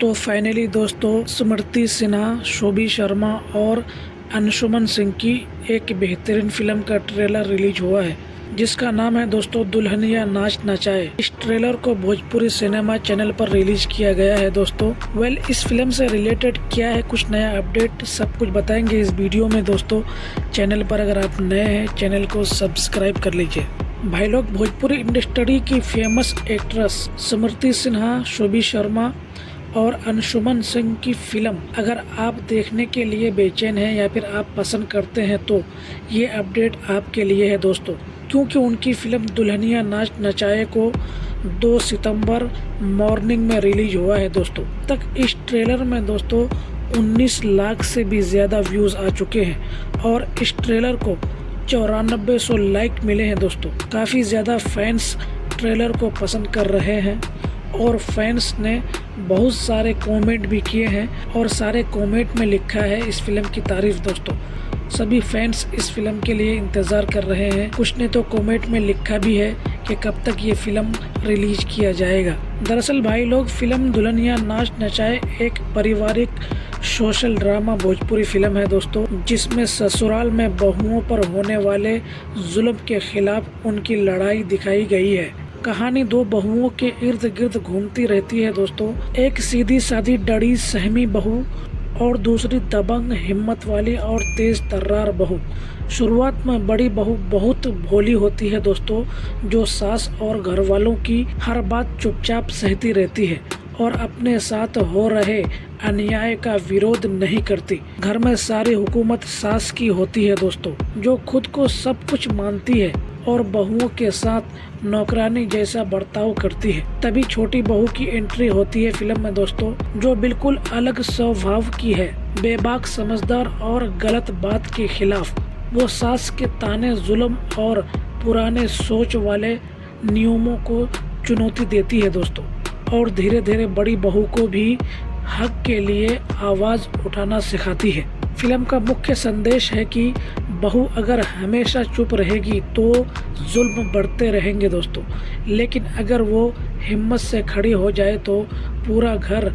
तो फाइनली दोस्तों स्मृति सिन्हा, शोभी शर्मा और अंशुमन सिंह की एक बेहतरीन फिल्म का ट्रेलर रिलीज हुआ है जिसका नाम है दोस्तों दुल्हनिया नाच नचाए। इस ट्रेलर को भोजपुरी सिनेमा चैनल पर रिलीज किया गया है दोस्तों। इस फिल्म से रिलेटेड क्या है कुछ नया अपडेट सब कुछ बताएंगे इस वीडियो में दोस्तों। चैनल पर अगर आप नए हैं चैनल को सब्सक्राइब कर लीजिए। भाई लोग, भोजपुरी इंडस्ट्री की फेमस एक्ट्रेस स्मृति सिन्हा, शोभी शर्मा और अंशुमन सिंह की फिल्म अगर आप देखने के लिए बेचैन हैं या फिर आप पसंद करते हैं तो ये अपडेट आपके लिए है दोस्तों, क्योंकि उनकी फिल्म दुल्हनिया नाच नचाए को 2 सितंबर मॉर्निंग में रिलीज हुआ है दोस्तों। तक इस ट्रेलर में दोस्तों 19 लाख से भी ज़्यादा व्यूज़ आ चुके हैं और इस ट्रेलर को 9400 लाइक मिले हैं दोस्तों। काफ़ी ज़्यादा फैंस ट्रेलर को पसंद कर रहे हैं और फैंस ने बहुत सारे कमेंट भी किए हैं और सारे कमेंट में लिखा है इस फिल्म की तारीफ दोस्तों। सभी फैंस इस फिल्म के लिए इंतज़ार कर रहे हैं। कुछ ने तो कमेंट में लिखा भी है कि कब तक ये फिल्म रिलीज किया जाएगा। दरअसल भाई लोग, फिल्म दुल्हनिया नाच नचाए एक पारिवारिक सोशल ड्रामा भोजपुरी फिल्म है दोस्तों, जिसमें ससुराल में बहुओं पर होने वाले जुल्म के खिलाफ उनकी लड़ाई दिखाई गई है। कहानी 2 बहुओं के इर्द गिर्द घूमती रहती है दोस्तों। एक सीधी सादी डरी सहमी बहू और दूसरी दबंग हिम्मत वाली और तेज तर्रार बहू। शुरुआत में बड़ी बहू बहुत भोली होती है दोस्तों, जो सास और घर वालों की हर बात चुपचाप सहती रहती है और अपने साथ हो रहे अन्याय का विरोध नहीं करती। घर में सारी हुकूमत सास की होती है दोस्तों, जो खुद को सब कुछ मानती है और बहुओं के साथ नौकरानी जैसा बर्ताव करती है। तभी छोटी बहू की एंट्री होती है फिल्म में दोस्तों, जो बिल्कुल अलग स्वभाव की है, बेबाक, समझदार और गलत बात के खिलाफ वो सास के ताने, जुल्म और पुराने सोच वाले नियमों को चुनौती देती है दोस्तों और धीरे धीरे बड़ी बहू को भी हक के लिए आवाज उठाना सिखाती है। फिल्म का मुख्य संदेश है कि बहू अगर हमेशा चुप रहेगी तो जुल्म बढ़ते रहेंगे दोस्तों, लेकिन अगर वो हिम्मत से खड़ी हो जाए तो पूरा घर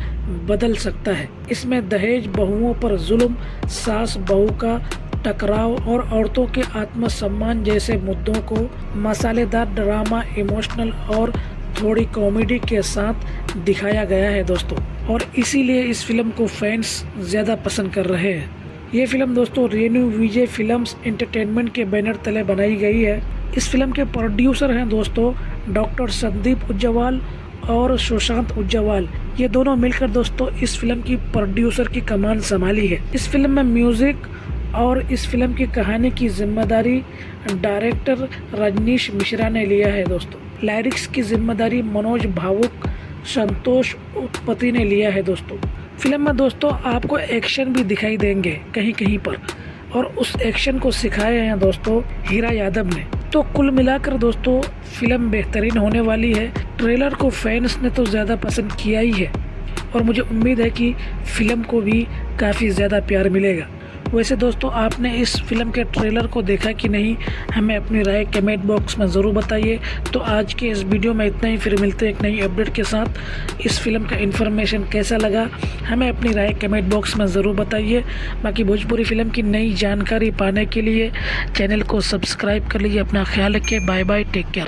बदल सकता है। इसमें दहेज, बहुओं पर जुल्म, सास बहू का टकराव और औरतों के आत्मसम्मान जैसे मुद्दों को मसालेदार ड्रामा, इमोशनल और थोड़ी कॉमेडी के साथ दिखाया गया है दोस्तों, और इसीलिए इस फिल्म को फैंस ज़्यादा पसंद कर रहे हैं। ये फिल्म दोस्तों रेणु विजय फिल्म्स एंटरटेनमेंट के बैनर तले बनाई गई है। इस फिल्म के प्रोड्यूसर हैं दोस्तों डॉक्टर संदीप उज्जवाल और सुशांत उज्जवाल। ये दोनों मिलकर दोस्तों इस फिल्म की प्रोड्यूसर की कमान संभाली है। इस फिल्म में म्यूजिक और इस फिल्म की कहानी की जिम्मेदारी डायरेक्टर रजनीश मिश्रा ने लिया है दोस्तों। लिरिक्स की जिम्मेदारी मनोज भावुक, संतोष उत्पत्ति ने लिया है दोस्तों। फिल्म में दोस्तों आपको एक्शन भी दिखाई देंगे कहीं कहीं पर, और उस एक्शन को सिखाया है दोस्तों हीरा यादव ने। तो कुल मिलाकर दोस्तों फिल्म बेहतरीन होने वाली है। ट्रेलर को फैंस ने तो ज़्यादा पसंद किया ही है और मुझे उम्मीद है कि फिल्म को भी काफ़ी ज़्यादा प्यार मिलेगा। वैसे दोस्तों आपने इस फिल्म के ट्रेलर को देखा कि नहीं, हमें अपनी राय कमेंट बॉक्स में ज़रूर बताइए। तो आज के इस वीडियो में इतना ही, फिर मिलते हैं एक नई अपडेट के साथ। इस फिल्म का इन्फॉर्मेशन कैसा लगा हमें अपनी राय कमेंट बॉक्स में ज़रूर बताइए। बाकी भोजपुरी फिल्म की नई जानकारी पाने के लिए चैनल को सब्सक्राइब कर लीजिए। अपना ख्याल रखिए। Bye bye, take care.